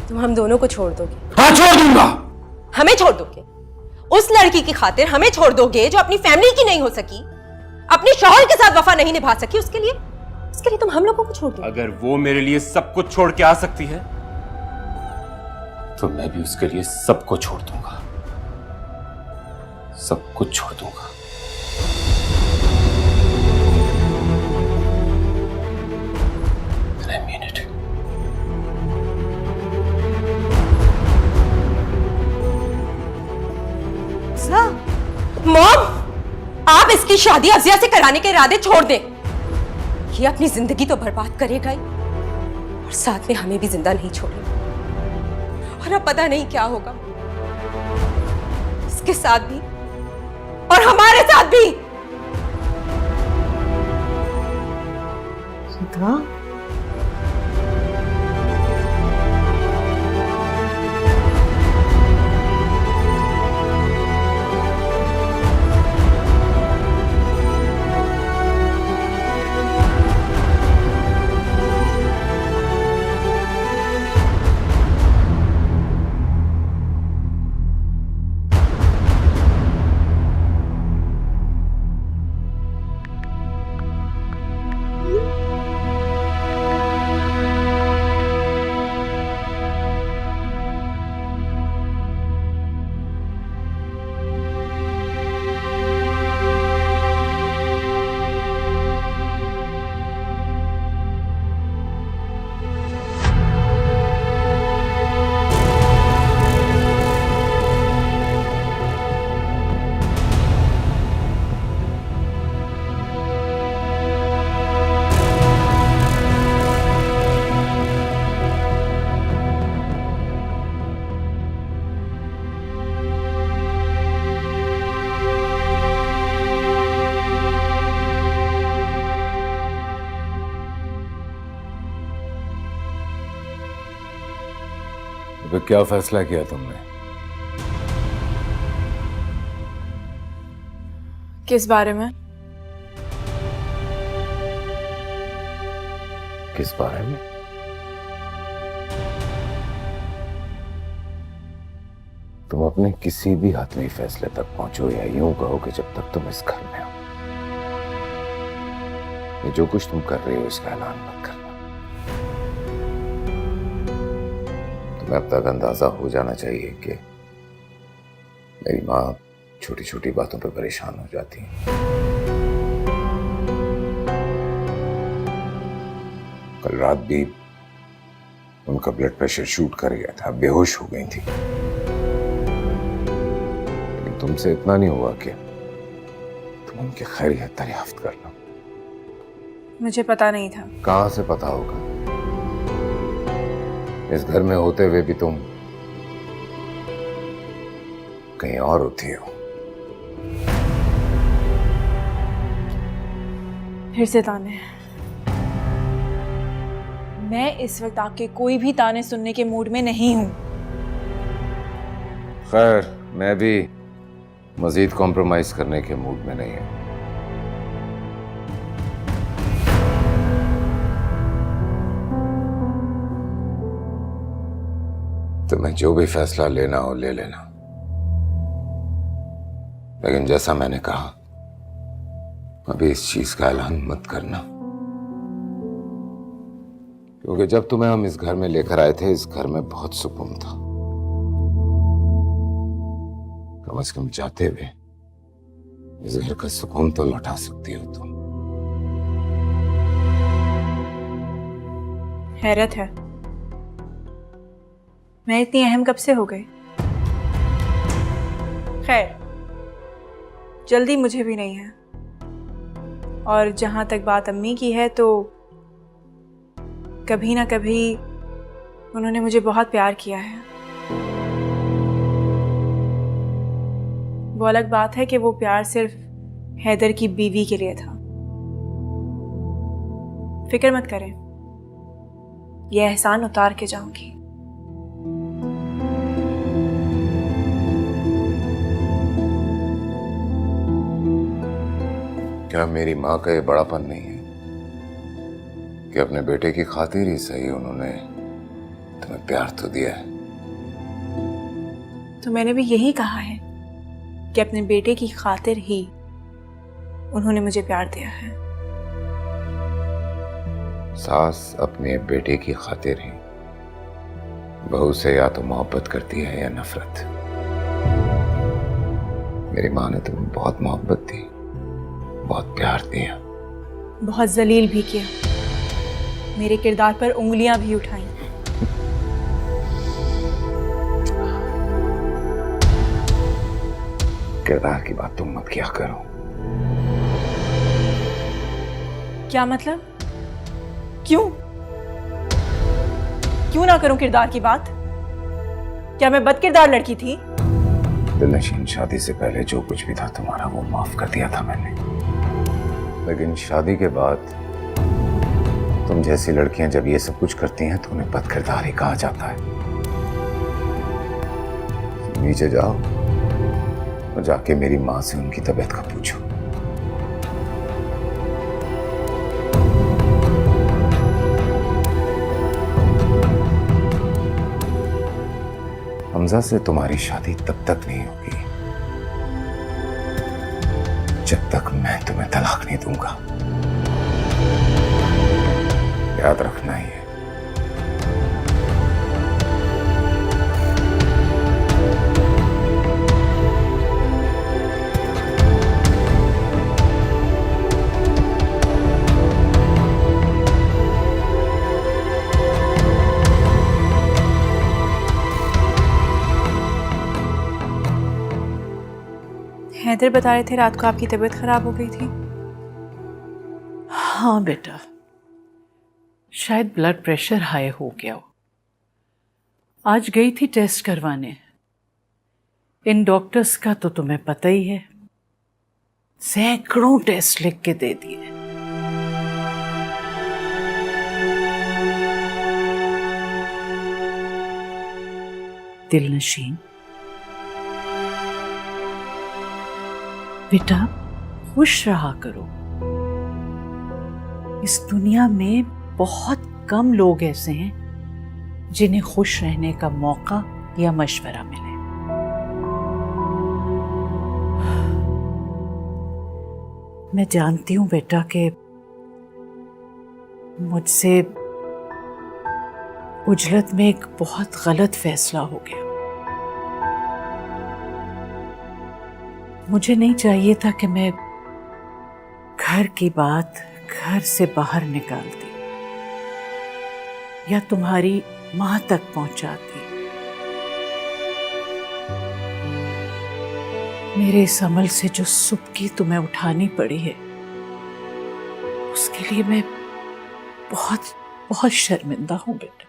तुम हम दोनों को छोड़ दोगे? हाँ, छोड़ दूंगा। हमें छोड़ दोगे? उस लड़की की खातिर हमें छोड़ दोगे जो अपनी फैमिली की नहीं हो सकी, अपने शौहर के साथ वफा नहीं निभा सकी? उसके लिए तुम हम लोगों को छोड़ दोगे? अगर वो मेरे लिए सब कुछ छोड़ के आ सकती है तो मैं भी उसके लिए सब कुछ छोड़ दूंगा, सब कुछ छोड़ दूंगा। I mean it. मॉम, आप इसकी शादी अज़िया से कराने के इरादे छोड़ दें। ये अपनी जिंदगी तो बर्बाद करेगा ही और साथ में हमें भी जिंदा नहीं छोड़ेगा। और अब पता नहीं क्या होगा इसके साथ भी और हमारे साथ भी। सुधा, तो क्या फैसला किया तुमने? किस बारे में? किस बारे में? तुम अपने किसी भी हतमी फैसले तक पहुंचो या यूं कहो कि जब तक तुम इस घर में हो, ये जो कुछ तुम कर रहे हो इसका ऐलान मत करना। तुम्हें अब तक अंदाजा हो जाना चाहिए कि मेरी माँ छोटी छोटी बातों पे परेशान हो जाती है। कल रात भी उनका ब्लड प्रेशर शूट कर गया था, बेहोश हो गई थी। लेकिन तुमसे इतना नहीं हुआ कि तुम उनकी खैरियत दरियाफ्त कर लो। मुझे पता नहीं था। कहां से पता होगा? इस घर में होते हुए भी तुम कहीं और होती हो। फिर से ताने। मैं इस वक्त आपके कोई भी ताने सुनने के मूड में नहीं हूं। खैर, मैं भी मजीद कॉम्प्रोमाइज करने के मूड में नहीं हूं। तुम्हें जो भी फैसला लेना हो ले लेना, लेकिन जैसा मैंने कहा अभी इस चीज का ऐलान मत करना, क्योंकि जब तुम्हें हम इस घर में लेकर आए थे इस घर में बहुत सुकून था। कम से कम जाते हुए इस घर का सुकून तो लौटा सकती हो तुम। हैरत है, मैं इतनी अहम कब से हो गई? खैर, जल्दी मुझे भी नहीं है। और जहां तक बात अम्मी की है तो कभी ना कभी उन्होंने मुझे बहुत प्यार किया है। वो अलग बात है कि वो प्यार सिर्फ हैदर की बीवी के लिए था। फिक्र मत करें, यह एहसान उतार के जाऊंगी। क्या मेरी माँ का ये बड़ापन नहीं है कि अपने बेटे की खातिर ही सही उन्होंने तुम्हें प्यार तो दिया है। तो मैंने भी यही कहा है कि अपने बेटे की खातिर ही उन्होंने मुझे प्यार दिया है। सास अपने बेटे की खातिर ही बहू से या तो मोहब्बत करती है या नफरत। मेरी माँ ने तुम्हें बहुत मोहब्बत दी, बहुत प्यार दिया, बहुत जलील भी किया, मेरे किरदार पर उंगलियां भी उठाई। किरदार की बात तुम मत किया करो। क्या मतलब? क्यों ना करूं किरदार की बात? क्या मैं बदकिरदार लड़की थी? दिलनशीन, शादी से पहले जो कुछ भी था तुम्हारा वो माफ कर दिया था मैंने, लेकिन शादी के बाद तुम जैसी लड़कियां जब ये सब कुछ करती हैं तो उन्हें बदकिरदार ही कहा जाता है। नीचे जाओ और जाके मेरी माँ से उनकी तबीयत का पूछो। हमजा से तुम्हारी शादी तब तक नहीं होगी जब तक मैं तुम्हें तलाक नहीं दूंगा। याद रखना ही है। हैदर बता रहे थे रात को आपकी तबीयत खराब हो गई थी। हाँ बेटा, शायद ब्लड प्रेशर हाई हो गया हो। आज गई थी टेस्ट करवाने। इन डॉक्टर्स का तो तुम्हें पता ही है, सैकड़ों टेस्ट लिख के दे दिए। दिलनशीन बेटा, खुश रहा करो। इस दुनिया में बहुत कम लोग ऐसे हैं जिन्हें खुश रहने का मौका या मशवरा मिले। मैं जानती हूं बेटा कि मुझसे उजलत में एक बहुत गलत फैसला हो गया। मुझे नहीं चाहिए था कि मैं घर की बात घर से बाहर निकालती या तुम्हारी मां तक पहुंचाती। मेरे इस अमल से जो सुबकी तुम्हें उठानी पड़ी है उसके लिए मैं बहुत बहुत शर्मिंदा हूं बेटा।